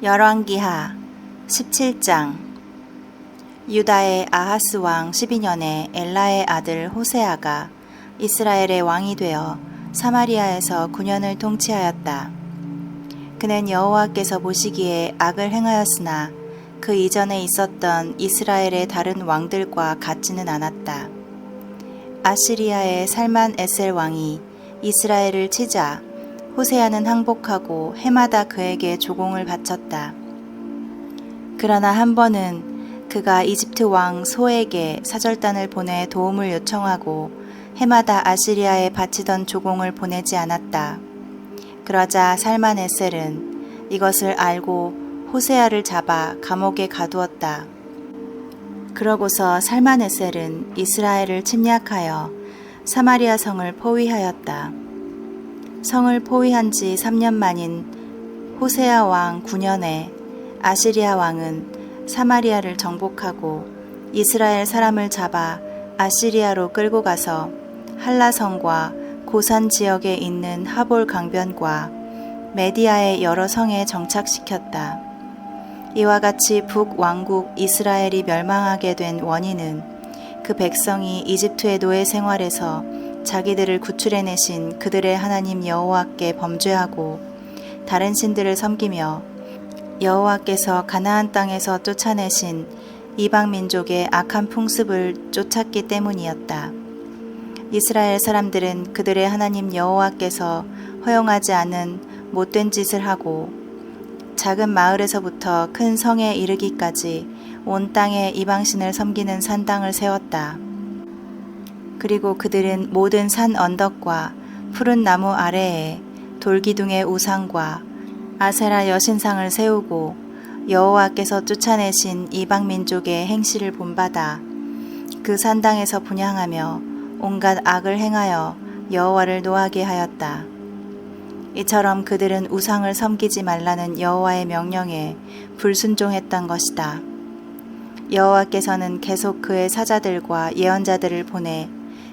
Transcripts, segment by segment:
열왕기하 17장. 유다의 아하스 왕 12년에 엘라의 아들 호세아가 이스라엘의 왕이 되어 사마리아에서 9년을 통치하였다. 그는 여호와께서 보시기에 악을 행하였으나 그 이전에 있었던 이스라엘의 다른 왕들과 같지는 않았다. 아시리아의 살만 에셀 왕이 이스라엘을 치자 호세아는 항복하고 해마다 그에게 조공을 바쳤다. 그러나 한 번은 그가 이집트 왕 소에게 사절단을 보내 도움을 요청하고 해마다 아시리아에 바치던 조공을 보내지 않았다. 그러자 살만 에셀은 이것을 알고 호세아를 잡아 감옥에 가두었다. 그러고서 살만 에셀은 이스라엘을 침략하여 사마리아 성을 포위하였다. 성을 포위한 지 3년 만인 호세아 왕 9년에 아시리아 왕은 사마리아를 정복하고 이스라엘 사람을 잡아 아시리아로 끌고 가서 한라성과 고산 지역에 있는 하볼 강변과 메디아의 여러 성에 정착시켰다. 이와 같이 북왕국 이스라엘이 멸망하게 된 원인은 그 백성이 이집트의 노예 생활에서 자기들을 구출해내신 그들의 하나님 여호와께 범죄하고 다른 신들을 섬기며 여호와께서 가나안 땅에서 쫓아내신 이방 민족의 악한 풍습을 쫓았기 때문이었다. 이스라엘 사람들은 그들의 하나님 여호와께서 허용하지 않은 못된 짓을 하고 작은 마을에서부터 큰 성에 이르기까지 온 땅에 이방신을 섬기는 산당을 세웠다. 그리고 그들은 모든 산 언덕과 푸른 나무 아래에 돌기둥의 우상과 아세라 여신상을 세우고 여호와께서 쫓아내신 이방 민족의 행실을 본받아 그 산당에서 분향하며 온갖 악을 행하여 여호와를 노하게 하였다. 이처럼 그들은 우상을 섬기지 말라는 여호와의 명령에 불순종했던 것이다. 여호와께서는 계속 그의 사자들과 예언자들을 보내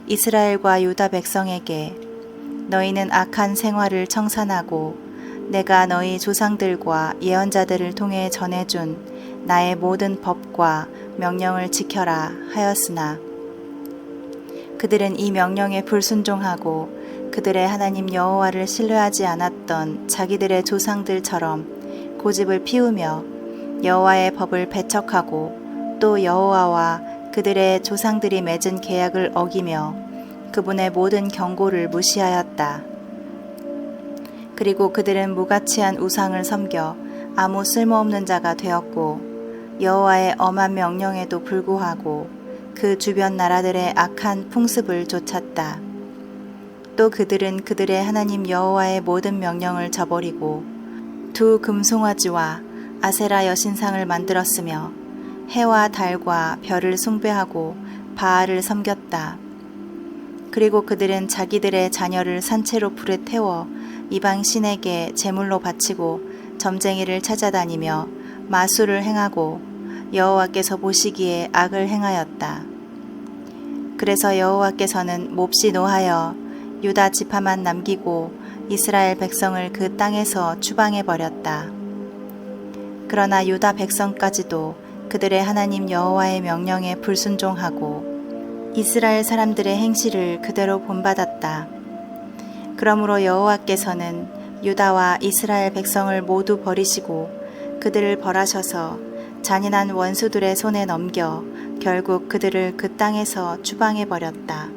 이스라엘과 유다 백성에게 너희는 악한 생활을 청산하고 내가 너희 조상들과 예언자들을 통해 전해준 나의 모든 법과 명령을 지켜라 하였으나 그들은 이 명령에 불순종하고 그들의 하나님 여호와를 신뢰하지 않았던 자기들의 조상들처럼 고집을 피우며 여호와의 법을 배척하고 또 여호와와 그들의 조상들이 맺은 계약을 어기며 그분의 모든 경고를 무시하였다. 그리고 그들은 무가치한 우상을 섬겨 아무 쓸모없는 자가 되었고 여호와의 엄한 명령에도 불구하고 그 주변 나라들의 악한 풍습을 쫓았다. 또 그들은 그들의 하나님 여호와의 모든 명령을 저버리고 두 금송아지와 아세라 여신상을 만들었으며 해와 달과 별을 숭배하고 바알을 섬겼다. 그리고 그들은 자기들의 자녀를 산채로 불에 태워 이방 신에게 제물로 바치고 점쟁이를 찾아다니며 마술을 행하고 여호와께서 보시기에 악을 행하였다. 그래서 여호와께서는 몹시 노하여 유다 지파만 남기고 이스라엘 백성을 그 땅에서 추방해 버렸다. 그러나 유다 백성까지도 그들의 하나님 여호와의 명령에 불순종하고 이스라엘 사람들의 행실을 그대로 본받았다. 그러므로 여호와께서는 유다와 이스라엘 백성을 모두 버리시고 그들을 벌하셔서 잔인한 원수들의 손에 넘겨 결국 그들을 그 땅에서 추방해 버렸다.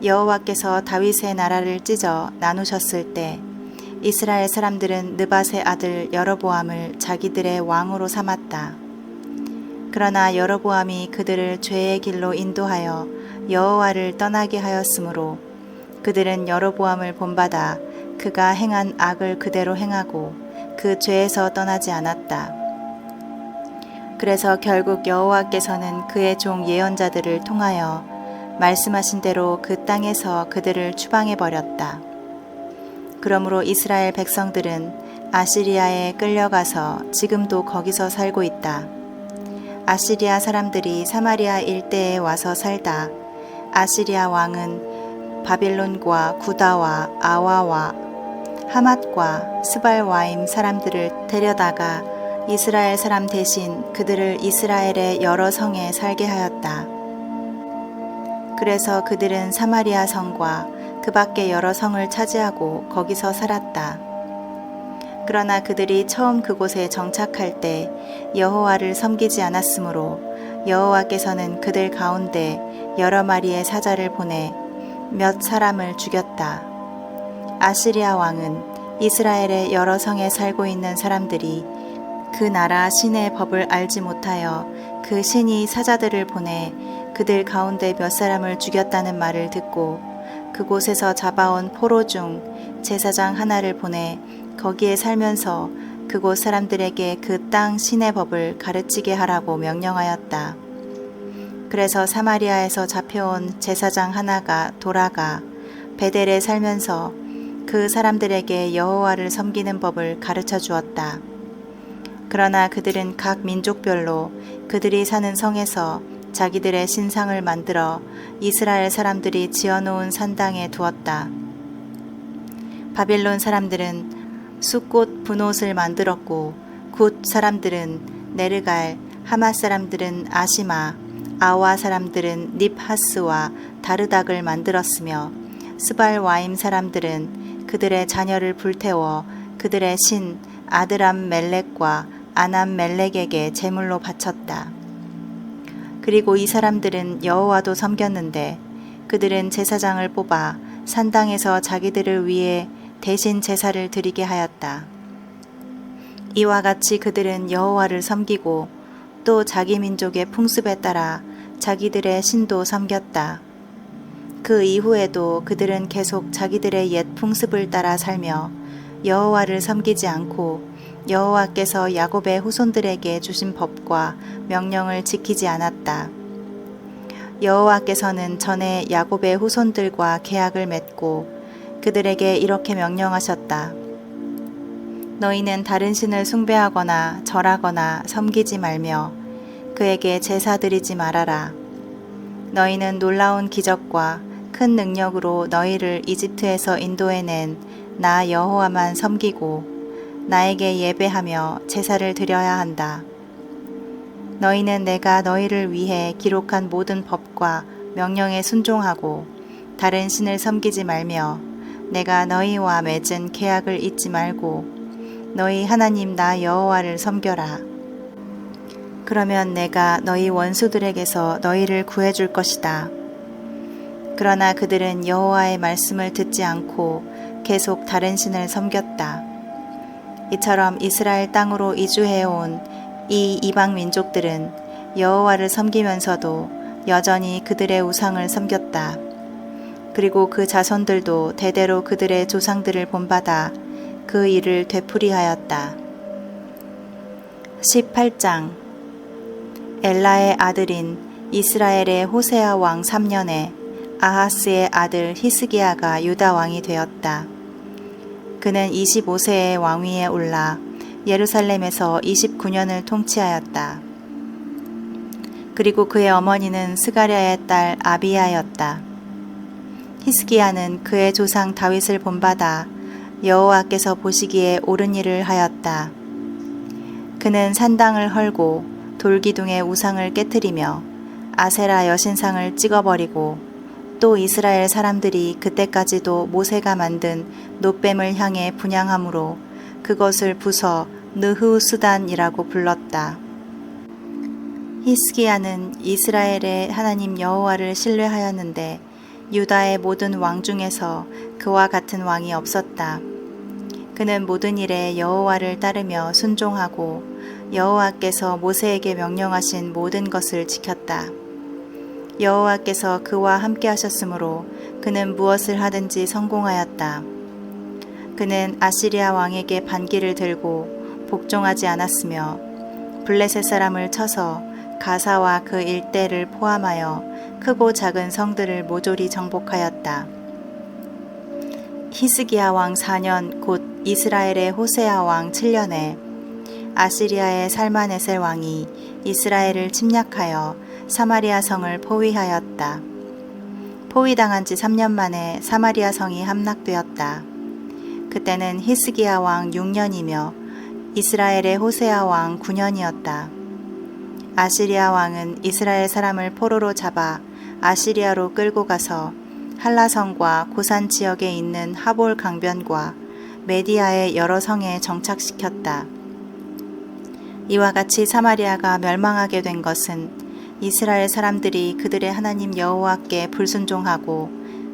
여호와께서 다윗의 나라를 찢어 나누셨을 때 이스라엘 사람들은 느밧의 아들 여로보암을 자기들의 왕으로 삼았다. 그러나 여로보암이 그들을 죄의 길로 인도하여 여호와를 떠나게 하였으므로 그들은 여로보암을 본받아 그가 행한 악을 그대로 행하고 그 죄에서 떠나지 않았다. 그래서 결국 여호와께서는 그의 종 예언자들을 통하여 말씀하신 대로 그 땅에서 그들을 추방해 버렸다. 그러므로 이스라엘 백성들은 아시리아에 끌려가서 지금도 거기서 살고 있다. 아시리아 사람들이 사마리아 일대에 와서 살다 아시리아 왕은 바빌론과 구다와 아와와 하맛과 스발와임 사람들을 데려다가 이스라엘 사람 대신 그들을 이스라엘의 여러 성에 살게 하였다. 그래서 그들은 사마리아 성과 그 밖의 여러 성을 차지하고 거기서 살았다. 그러나 그들이 처음 그곳에 정착할 때 여호와를 섬기지 않았으므로 여호와께서는 그들 가운데 여러 마리의 사자를 보내 몇 사람을 죽였다. 아시리아 왕은 이스라엘의 여러 성에 살고 있는 사람들이 그 나라 신의 법을 알지 못하여 그 신이 사자들을 보내 그들 가운데 몇 사람을 죽였다는 말을 듣고 그곳에서 잡아온 포로 중 제사장 하나를 보내 거기에 살면서 그곳 사람들에게 그 땅 신의 법을 가르치게 하라고 명령하였다. 그래서 사마리아에서 잡혀온 제사장 하나가 돌아가 베델에 살면서 그 사람들에게 여호와를 섬기는 법을 가르쳐 주었다. 그러나 그들은 각 민족별로 그들이 사는 성에서 자기들의 신상을 만들어 이스라엘 사람들이 지어놓은 산당에 두었다. 바빌론 사람들은 숫꽃 분옷을 만들었고 굿 사람들은 네르갈, 하맛 사람들은 아시마, 아와 사람들은 닙하스와 다르닥을 만들었으며 스발와임 사람들은 그들의 자녀를 불태워 그들의 신 아드람 멜렉과 아남 멜렉에게 제물로 바쳤다. 그리고 이 사람들은 여호와도 섬겼는데 그들은 제사장을 뽑아 산당에서 자기들을 위해 대신 제사를 드리게 하였다. 이와 같이 그들은 여호와를 섬기고 또 자기 민족의 풍습에 따라 자기들의 신도 섬겼다. 그 이후에도 그들은 계속 자기들의 옛 풍습을 따라 살며 여호와를 섬기지 않고 여호와께서 야곱의 후손들에게 주신 법과 명령을 지키지 않았다. 여호와께서는 전에 야곱의 후손들과 계약을 맺고 그들에게 이렇게 명령하셨다. 너희는 다른 신을 숭배하거나 절하거나 섬기지 말며 그에게 제사 드리지 말아라. 너희는 놀라운 기적과 큰 능력으로 너희를 이집트에서 인도해낸 나 여호와만 섬기고 나에게 예배하며 제사를 드려야 한다. 너희는 내가 너희를 위해 기록한 모든 법과 명령에 순종하고 다른 신을 섬기지 말며 내가 너희와 맺은 계약을 잊지 말고 너희 하나님 나 여호와를 섬겨라. 그러면 내가 너희 원수들에게서 너희를 구해줄 것이다. 그러나 그들은 여호와의 말씀을 듣지 않고 계속 다른 신을 섬겼다. 이처럼 이스라엘 땅으로 이주해온 이 이방 민족들은 여호와를 섬기면서도 여전히 그들의 우상을 섬겼다. 그리고 그 자손들도 대대로 그들의 조상들을 본받아 그 일을 되풀이하였다. 18장 엘라의 아들인 이스라엘의 호세아 왕 3년에 아하스의 아들 히스기야가 유다 왕이 되었다. 그는 25세의 왕위에 올라 예루살렘에서 29년을 통치하였다. 그리고 그의 어머니는 스가랴의 딸 아비야였다. 히스기야는 그의 조상 다윗을 본받아 여호와께서 보시기에 옳은 일을 하였다. 그는 산당을 헐고 돌기둥의 우상을 깨뜨리며 아세라 여신상을 찍어버리고 또 이스라엘 사람들이 그때까지도 모세가 만든 놋뱀을 향해 분향함으로 그것을 부숴 느후수단이라고 불렀다. 히스기야는 이스라엘의 하나님 여호와를 신뢰하였는데 유다의 모든 왕 중에서 그와 같은 왕이 없었다. 그는 모든 일에 여호와를 따르며 순종하고 여호와께서 모세에게 명령하신 모든 것을 지켰다. 여호와께서 그와 함께 하셨으므로 그는 무엇을 하든지 성공하였다. 그는 아시리아 왕에게 반기를 들고 복종하지 않았으며 블레셋 사람을 쳐서 가사와 그 일대를 포함하여 크고 작은 성들을 모조리 정복하였다. 히스기야 왕 4년 곧 이스라엘의 호세아 왕 7년에 아시리아의 살마네셀 왕이 이스라엘을 침략하여 사마리아 성을 포위하였다. 포위당한 지 3년 만에 사마리아 성이 함락되었다. 그때는 히스기야 왕 6년이며 이스라엘의 호세아 왕 9년이었다. 아시리아 왕은 이스라엘 사람을 포로로 잡아 아시리아로 끌고 가서 한라성과 고산 지역에 있는 하볼 강변과 메디아의 여러 성에 정착시켰다. 이와 같이 사마리아가 멸망하게 된 것은 이스라엘 사람들이 그들의 하나님 여호와께 불순종하고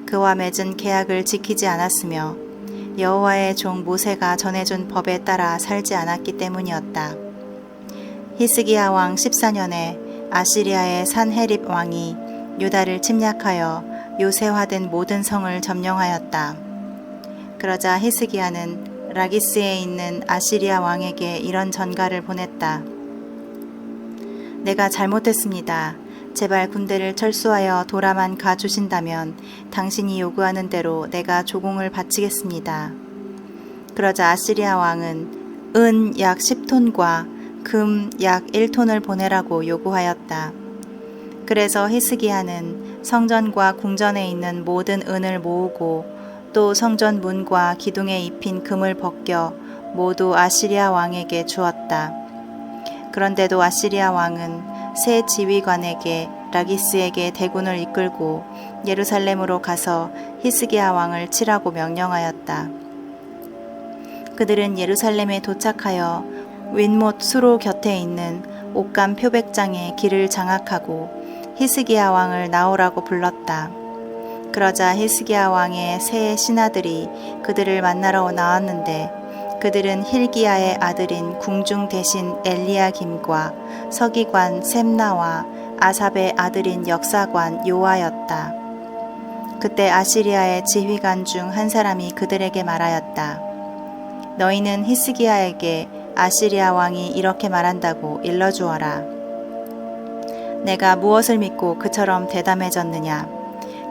그와 맺은 계약을 지키지 않았으며 여호와의 종 모세가 전해준 법에 따라 살지 않았기 때문이었다. 히스기야 왕 14년에 아시리아의 산헤립 왕이 유다를 침략하여 요새화된 모든 성을 점령하였다. 그러자 히스기야는 라기스에 있는 아시리아 왕에게 이런 전가를 보냈다. 내가 잘못했습니다. 제발 군대를 철수하여 도라만 가주신다면 당신이 요구하는 대로 내가 조공을 바치겠습니다. 그러자 아시리아 왕은 은 약 10톤과 금 약 1톤을 보내라고 요구하였다. 그래서 히스기야는 성전과 궁전에 있는 모든 은을 모으고 또 성전 문과 기둥에 입힌 금을 벗겨 모두 아시리아 왕에게 주었다. 그런데도 아시리아 왕은 새 지휘관에게 라기스에게 대군을 이끌고 예루살렘으로 가서 히스기야 왕을 치라고 명령하였다. 그들은 예루살렘에 도착하여 윗못 수로 곁에 있는 옥감 표백장에 길을 장악하고 히스기야 왕을 나오라고 불렀다. 그러자 히스기야 왕의 세 신하들이 그들을 만나러 나왔는데 그들은 힐기야의 아들인 궁중 대신 엘리야김과 서기관 셈나와 아삽의 아들인 역사관 요아였다. 그때 아시리아의 지휘관 중 한 사람이 그들에게 말하였다. 너희는 히스기야에게 아시리아 왕이 이렇게 말한다고 일러주어라. 내가 무엇을 믿고 그처럼 대담해졌느냐?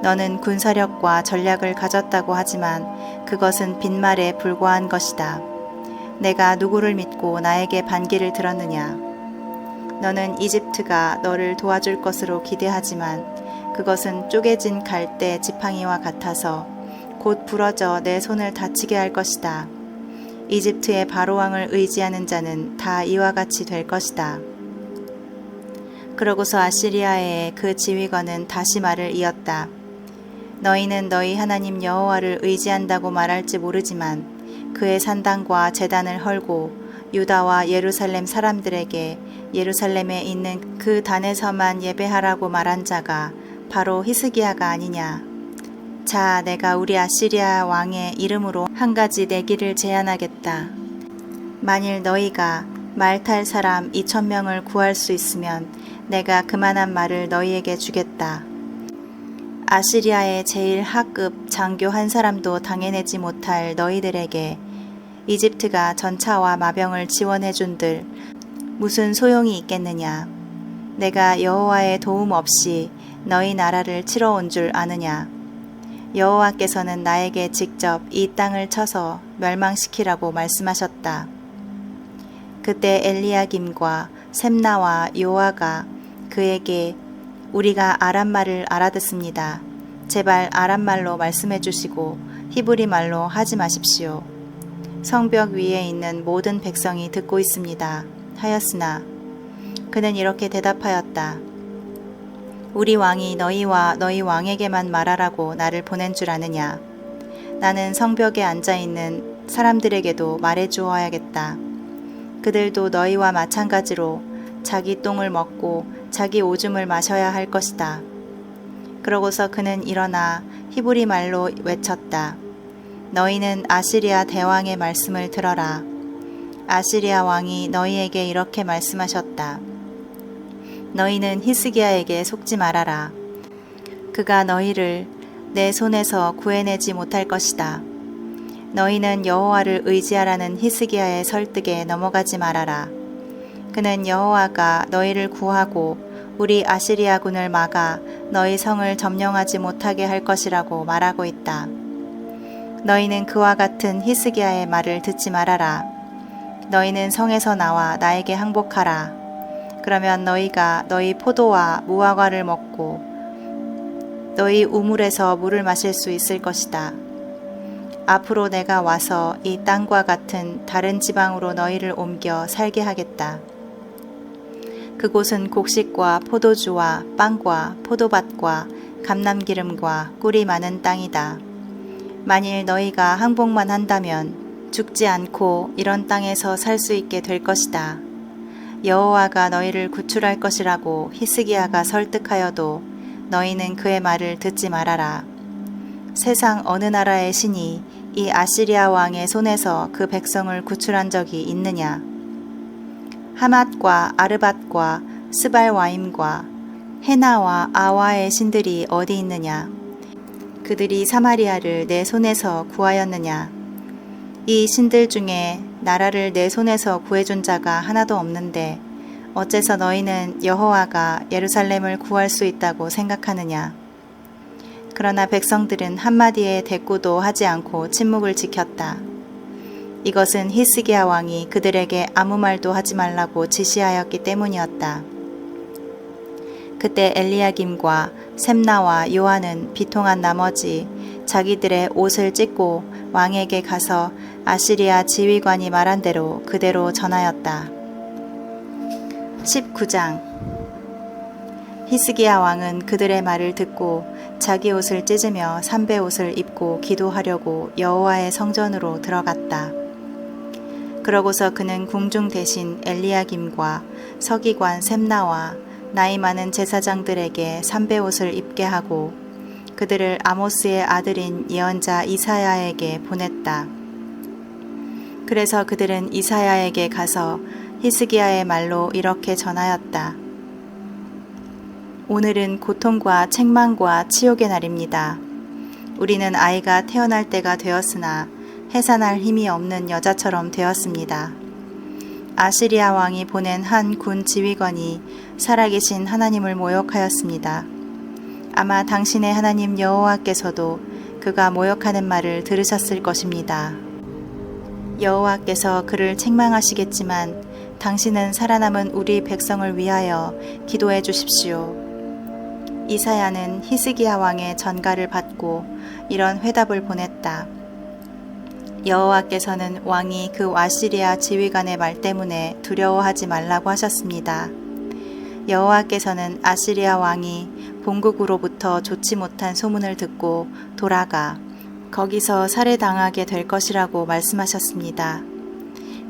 너는 군사력과 전략을 가졌다고 하지만 그것은 빈말에 불과한 것이다. 내가 누구를 믿고 나에게 반기를 들었느냐? 너는 이집트가 너를 도와줄 것으로 기대하지만 그것은 쪼개진 갈대 지팡이와 같아서 곧 부러져 내 손을 다치게 할 것이다. 이집트의 바로왕을 의지하는 자는 다 이와 같이 될 것이다. 그러고서 아시리아의 그 지휘관은 다시 말을 이었다. 너희는 너희 하나님 여호와를 의지한다고 말할지 모르지만 그의 산당과 제단을 헐고 유다와 예루살렘 사람들에게 예루살렘에 있는 그 단에서만 예배하라고 말한 자가 바로 히스기야가 아니냐. 자, 내가 우리 아시리아 왕의 이름으로 한 가지 내기를 제안하겠다. 만일 너희가 말 탈 사람 2,000명을 구할 수 있으면 내가 그만한 말을 너희에게 주겠다. 아시리아의 제일 하급 장교 한 사람도 당해내지 못할 너희들에게 이집트가 전차와 마병을 지원해 준들 무슨 소용이 있겠느냐. 내가 여호와의 도움 없이 너희 나라를 치러 온 줄 아느냐. 여호와께서는 나에게 직접 이 땅을 쳐서 멸망시키라고 말씀하셨다. 그때 엘리야김과 셈나와 요아가 그에게 우리가 아람말을 알아듣습니다. 제발 아람말로 말씀해 주시고 히브리 말로 하지 마십시오. 성벽 위에 있는 모든 백성이 듣고 있습니다. 하였으나 그는 이렇게 대답하였다. 우리 왕이 너희와 너희 왕에게만 말하라고 나를 보낸 줄 아느냐. 나는 성벽에 앉아있는 사람들에게도 말해 주어야겠다. 그들도 너희와 마찬가지로 자기 똥을 먹고 자기 오줌을 마셔야 할 것이다. 그러고서 그는 일어나 히브리 말로 외쳤다. 너희는 아시리아 대왕의 말씀을 들어라. 아시리아 왕이 너희에게 이렇게 말씀하셨다. 너희는 히스기야에게 속지 말아라. 그가 너희를 내 손에서 구해내지 못할 것이다. 너희는 여호와를 의지하라는 히스기야의 설득에 넘어가지 말아라. 그는 여호와가 너희를 구하고 우리 아시리아군을 막아 너희 성을 점령하지 못하게 할 것이라고 말하고 있다. 너희는 그와 같은 히스기야의 말을 듣지 말아라. 너희는 성에서 나와 나에게 항복하라. 그러면 너희가 너희 포도와 무화과를 먹고 너희 우물에서 물을 마실 수 있을 것이다. 앞으로 내가 와서 이 땅과 같은 다른 지방으로 너희를 옮겨 살게 하겠다. 그곳은 곡식과 포도주와 빵과 포도밭과 감람기름과 꿀이 많은 땅이다. 만일 너희가 항복만 한다면 죽지 않고 이런 땅에서 살 수 있게 될 것이다. 여호와가 너희를 구출할 것이라고 히스기야가 설득하여도 너희는 그의 말을 듣지 말아라. 세상 어느 나라의 신이 이 아시리아 왕의 손에서 그 백성을 구출한 적이 있느냐? 하맛과 아르밧과 스발와임과 헤나와 아와의 신들이 어디 있느냐? 그들이 사마리아를 내 손에서 구하였느냐? 이 신들 중에 나라를 내 손에서 구해준 자가 하나도 없는데 어째서 너희는 여호와가 예루살렘을 구할 수 있다고 생각하느냐? 그러나 백성들은 한마디의 대꾸도 하지 않고 침묵을 지켰다. 이것은 히스기야 왕이 그들에게 아무 말도 하지 말라고 지시하였기 때문이었다. 그때 엘리야김과 셈나와 요한은 비통한 나머지 자기들의 옷을 찢고 왕에게 가서 아시리아 지휘관이 말한 대로 그대로 전하였다. 19장. 히스기야 왕은 그들의 말을 듣고 자기 옷을 찢으며 삼베옷을 입고 기도하려고 여호와의 성전으로 들어갔다. 그러고서 그는 궁중 대신 엘리야김과 서기관 셈나와 나이 많은 제사장들에게 삼베옷을 입게 하고 그들을 아모스의 아들인 예언자 이사야에게 보냈다. 그래서 그들은 이사야에게 가서 히스기야의 말로 이렇게 전하였다. 오늘은 고통과 책망과 치욕의 날입니다. 우리는 아이가 태어날 때가 되었으나 해산할 힘이 없는 여자처럼 되었습니다. 아시리아 왕이 보낸 한 군 지휘관이 살아계신 하나님을 모욕하였습니다. 아마 당신의 하나님 여호와께서도 그가 모욕하는 말을 들으셨을 것입니다. 여호와께서 그를 책망하시겠지만 당신은 살아남은 우리 백성을 위하여 기도해 주십시오. 이사야는 히스기야 왕의 전가를 받고 이런 회답을 보냈다. 여호와께서는 왕이 그 아시리아 지휘관의 말 때문에 두려워하지 말라고 하셨습니다. 여호와께서는 아시리아 왕이 본국으로부터 좋지 못한 소문을 듣고 돌아가 거기서 살해당하게 될 것이라고 말씀하셨습니다.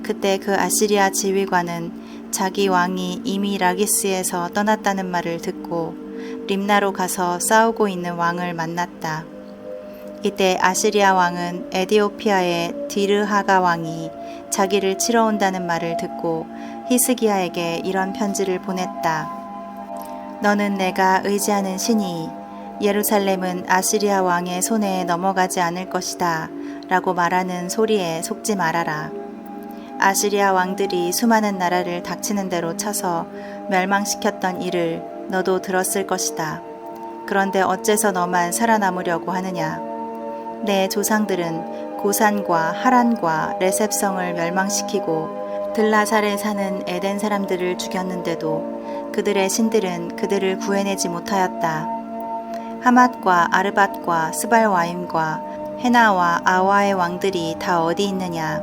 그때 그 아시리아 지휘관은 자기 왕이 이미 라기스에서 떠났다는 말을 듣고 림나로 가서 싸우고 있는 왕을 만났다. 이때 아시리아 왕은 에디오피아의 디르하가 왕이 자기를 치러 온다는 말을 듣고 히스기야에게 이런 편지를 보냈다. 너는 내가 의지하는 신이 예루살렘은 아시리아 왕의 손에 넘어가지 않을 것이다 라고 말하는 소리에 속지 말아라. 아시리아 왕들이 수많은 나라를 닥치는 대로 쳐서 멸망시켰던 일을 너도 들었을 것이다. 그런데 어째서 너만 살아남으려고 하느냐? 내 조상들은 고산과 하란과 레셉성을 멸망시키고 들라살에 사는 에덴 사람들을 죽였는데도 그들의 신들은 그들을 구해내지 못하였다. 하맛과 아르밧과 스발와임과 헤나와 아와의 왕들이 다 어디 있느냐?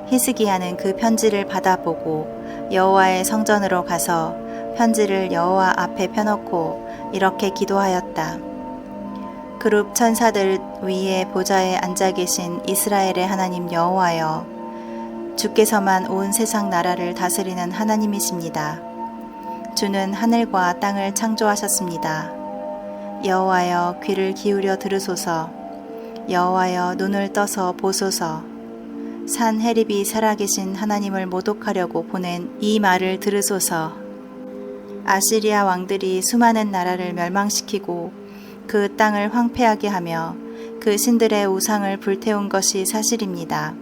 히스기야는 그 편지를 받아보고 여호와의 성전으로 가서 편지를 여호와 앞에 펴놓고 이렇게 기도하였다. 그룹 천사들 위에 보좌에 앉아 계신 이스라엘의 하나님 여호와여, 주께서만 온 세상 나라를 다스리는 하나님이십니다. 주는 하늘과 땅을 창조하셨습니다. 여호와여 귀를 기울여 들으소서. 여호와여 눈을 떠서 보소서. 산 해립이 살아계신 하나님을 모독하려고 보낸 이 말을 들으소서. 아시리아 왕들이 수많은 나라를 멸망시키고 그 땅을 황폐하게 하며 그 신들의 우상을 불태운 것이 사실입니다.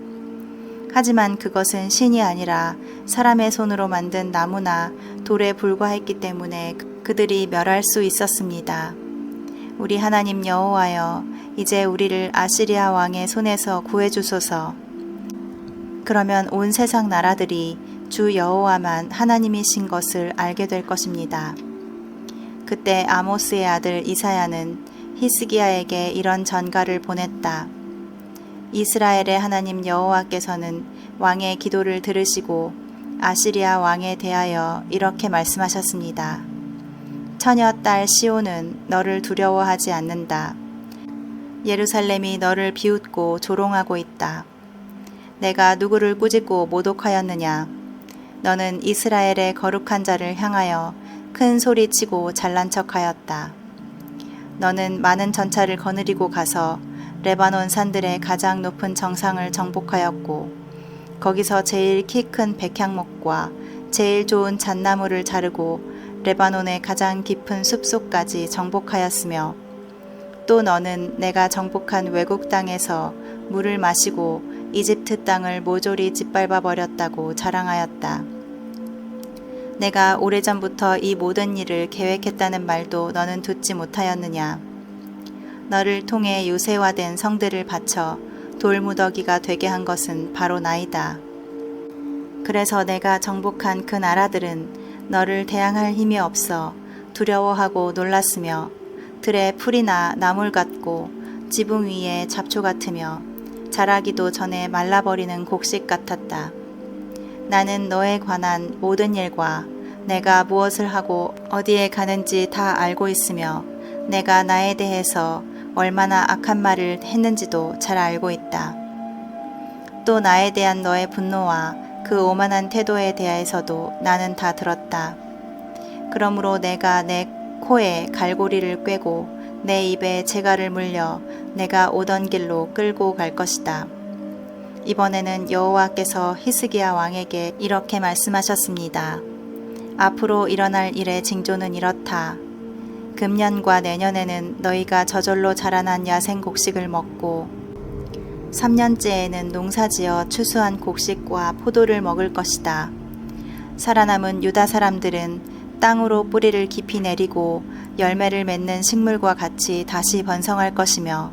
하지만 그것은 신이 아니라 사람의 손으로 만든 나무나 돌에 불과했기 때문에 그들이 멸할 수 있었습니다. 우리 하나님 여호와여, 이제 우리를 아시리아 왕의 손에서 구해주소서. 그러면 온 세상 나라들이 주 여호와만 하나님이신 것을 알게 될 것입니다. 그때 아모스의 아들 이사야는 히스기야에게 이런 전가를 보냈다. 이스라엘의 하나님 여호와께서는 왕의 기도를 들으시고 아시리아 왕에 대하여 이렇게 말씀하셨습니다. 처녀 딸 시온은 너를 두려워하지 않는다. 예루살렘이 너를 비웃고 조롱하고 있다. 내가 누구를 꾸짖고 모독하였느냐? 너는 이스라엘의 거룩한 자를 향하여 큰 소리치고 잘난 척하였다. 너는 많은 전차를 거느리고 가서 레바논 산들의 가장 높은 정상을 정복하였고 거기서 제일 키 큰 백향목과 제일 좋은 잣나무를 자르고 레바논의 가장 깊은 숲속까지 정복하였으며 또 너는 내가 정복한 외국 땅에서 물을 마시고 이집트 땅을 모조리 짓밟아 버렸다고 자랑하였다. 내가 오래전부터 이 모든 일을 계획했다는 말도 너는 듣지 못하였느냐? 너를 통해 요새화된 성들을 바쳐 돌무더기가 되게 한 것은 바로 나이다. 그래서 내가 정복한 그 나라들은 너를 대항할 힘이 없어 두려워하고 놀랐으며 들에 풀이나 나물 같고 지붕 위에 잡초 같으며 자라기도 전에 말라버리는 곡식 같았다. 나는 너에 관한 모든 일과 내가 무엇을 하고 어디에 가는지 다 알고 있으며 내가 나에 대해서 얼마나 악한 말을 했는지도 잘 알고 있다. 또 나에 대한 너의 분노와 그 오만한 태도에 대해서도 나는 다 들었다. 그러므로 내가 내 코에 갈고리를 꿰고 내 입에 재갈을 물려 내가 오던 길로 끌고 갈 것이다. 이번에는 여호와께서 히스기야 왕에게 이렇게 말씀하셨습니다. 앞으로 일어날 일의 징조는 이렇다. 금년과 내년에는 너희가 저절로 자라난 야생 곡식을 먹고 3년째에는 농사지어 추수한 곡식과 포도를 먹을 것이다. 살아남은 유다 사람들은 땅으로 뿌리를 깊이 내리고 열매를 맺는 식물과 같이 다시 번성할 것이며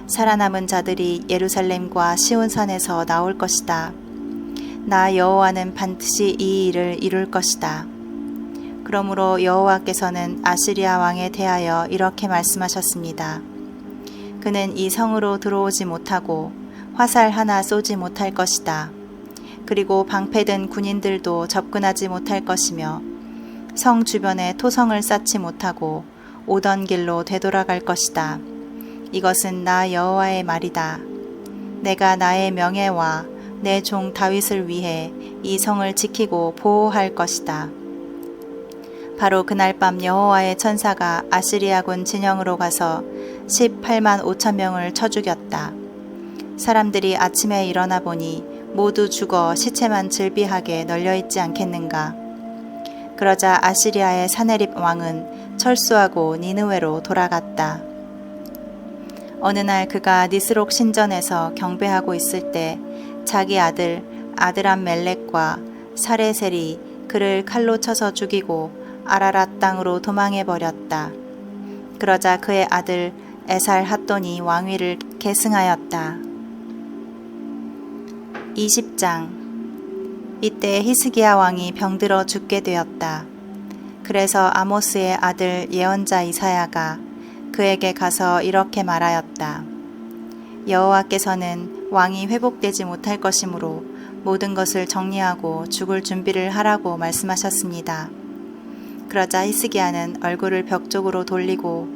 살아남은 자들이 예루살렘과 시온산에서 나올 것이다. 나 여호와는 반드시 이 일을 이룰 것이다. 그러므로 여호와께서는 아시리아 왕에 대하여 이렇게 말씀하셨습니다. 그는 이 성으로 들어오지 못하고 화살 하나 쏘지 못할 것이다. 그리고 방패든 군인들도 접근하지 못할 것이며 성 주변에 토성을 쌓지 못하고 오던 길로 되돌아갈 것이다. 이것은 나 여호와의 말이다. 내가 나의 명예와 내 종 다윗을 위해 이 성을 지키고 보호할 것이다. 바로 그날 밤 여호와의 천사가 아시리아군 진영으로 가서 18만 5천 명을 쳐 죽였다. 사람들이 아침에 일어나 보니 모두 죽어 시체만 즐비하게 널려있지 않겠는가. 그러자 아시리아의 사네립 왕은 철수하고 니느웨로 돌아갔다. 어느 날 그가 니스록 신전에서 경배하고 있을 때 자기 아들 아드람멜렉과 사레셀이 그를 칼로 쳐서 죽이고 아라랏 땅으로 도망해 버렸다. 그러자 그의 아들 에살 핫돈이 왕위를 계승하였다. 20장. 이때 히스기야 왕이 병들어 죽게 되었다. 그래서 아모스의 아들 예언자 이사야가 그에게 가서 이렇게 말하였다. 여호와께서는 왕이 회복되지 못할 것이므로 모든 것을 정리하고 죽을 준비를 하라고 말씀하셨습니다. 그러자 히스기야는 얼굴을 벽 쪽으로 돌리고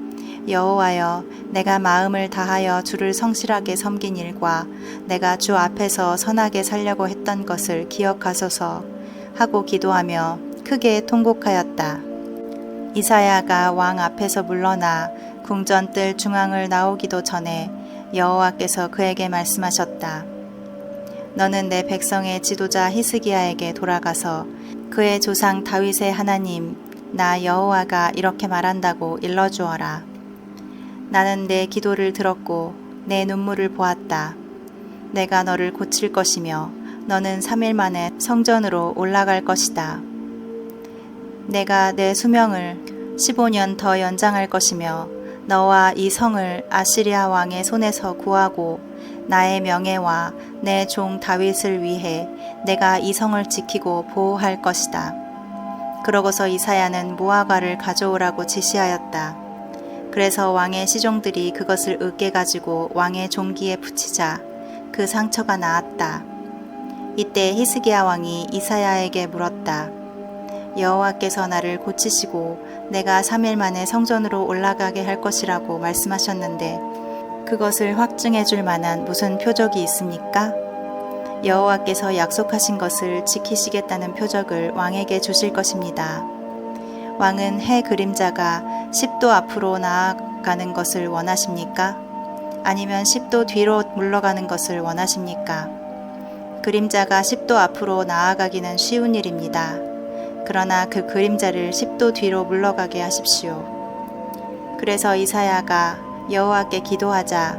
여호와여, 내가 마음을 다하여 주를 성실하게 섬긴 일과 내가 주 앞에서 선하게 살려고 했던 것을 기억하소서 하고 기도하며 크게 통곡하였다. 이사야가 왕 앞에서 물러나 궁전뜰 중앙을 나오기도 전에 여호와께서 그에게 말씀하셨다. 너는 내 백성의 지도자 히스기야에게 돌아가서 그의 조상 다윗의 하나님 나 여호와가 이렇게 말한다고 일러주어라. 나는 내 기도를 들었고 내 눈물을 보았다. 내가 너를 고칠 것이며 너는 3일 만에 성전으로 올라갈 것이다. 내가 내 수명을 15년 더 연장할 것이며 너와 이 성을 아시리아 왕의 손에서 구하고 나의 명예와 내 종 다윗을 위해 내가 이 성을 지키고 보호할 것이다. 그러고서 이사야는 무화과를 가져오라고 지시하였다. 그래서 왕의 시종들이 그것을 으깨 가지고 왕의 종기에 붙이자 그 상처가 나았다. 이때 히스기야 왕이 이사야에게 물었다. 여호와께서 나를 고치시고 내가 3일 만에 성전으로 올라가게 할 것이라고 말씀하셨는데 그것을 확증해 줄 만한 무슨 표적이 있습니까? 여호와께서 약속하신 것을 지키시겠다는 표적을 왕에게 주실 것입니다. 왕은 해 그림자가 10도 앞으로 나아가는 것을 원하십니까? 아니면 10도 뒤로 물러가는 것을 원하십니까? 그림자가 10도 앞으로 나아가기는 쉬운 일입니다. 그러나 그 그림자를 10도 뒤로 물러가게 하십시오. 그래서 이사야가 여호와께 기도하자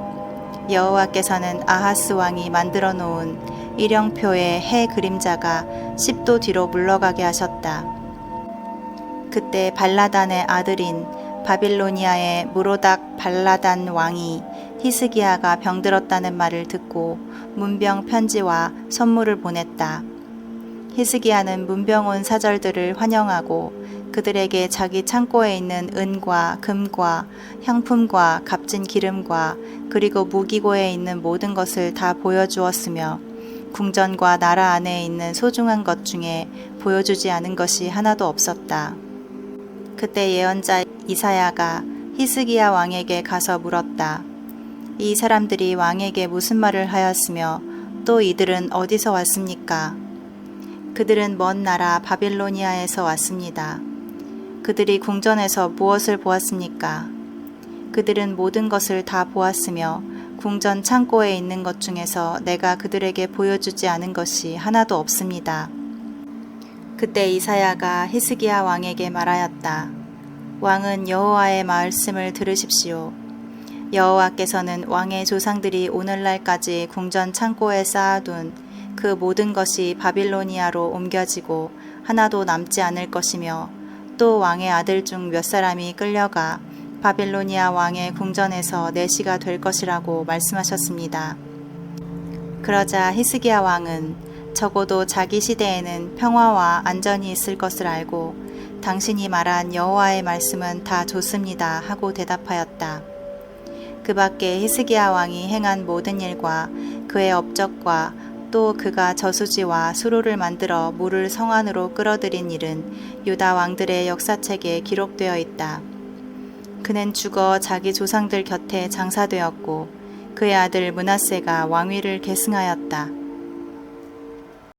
여호와께서는 아하스 왕이 만들어 놓은 일령표의 해 그림자가 10도 뒤로 물러가게 하셨다. 그때 발라단의 아들인 바빌로니아의 무로닥 발라단 왕이 히스기야가 병들었다는 말을 듣고 문병 편지와 선물을 보냈다. 히스기야는 문병 온 사절들을 환영하고 그들에게 자기 창고에 있는 은과 금과 향품과 값진 기름과 그리고 무기고에 있는 모든 것을 다 보여주었으며 궁전과 나라 안에 있는 소중한 것 중에 보여주지 않은 것이 하나도 없었다. 그때 예언자 이사야가 히스기야 왕에게 가서 물었다. 이 사람들이 왕에게 무슨 말을 하였으며 또 이들은 어디서 왔습니까? 그들은 먼 나라 바빌로니아에서 왔습니다. 그들이 궁전에서 무엇을 보았습니까? 그들은 모든 것을 다 보았으며 궁전 창고에 있는 것 중에서 내가 그들에게 보여주지 않은 것이 하나도 없습니다. 그때 이사야가 히스기야 왕에게 말하였다. 왕은 여호와의 말씀을 들으십시오. 여호와께서는 왕의 조상들이 오늘날까지 궁전 창고에 쌓아둔 그 모든 것이 바빌로니아로 옮겨지고 하나도 남지 않을 것이며 또 왕의 아들 중 몇 사람이 끌려가 바빌로니아 왕의 궁전에서 내시가 될 것이라고 말씀하셨습니다. 그러자 히스기야 왕은 적어도 자기 시대에는 평화와 안전이 있을 것을 알고 당신이 말한 여호와의 말씀은 다 좋습니다 하고 대답하였다. 그 밖에 히스기야 왕이 행한 모든 일과 그의 업적과 또 그가 저수지와 수로를 만들어 물을 성 안으로 끌어들인 일은 유다 왕들의 역사책에 기록되어 있다. 그는 죽어 자기 조상들 곁에 장사되었고 그의 아들 므낫세가 왕위를 계승하였다.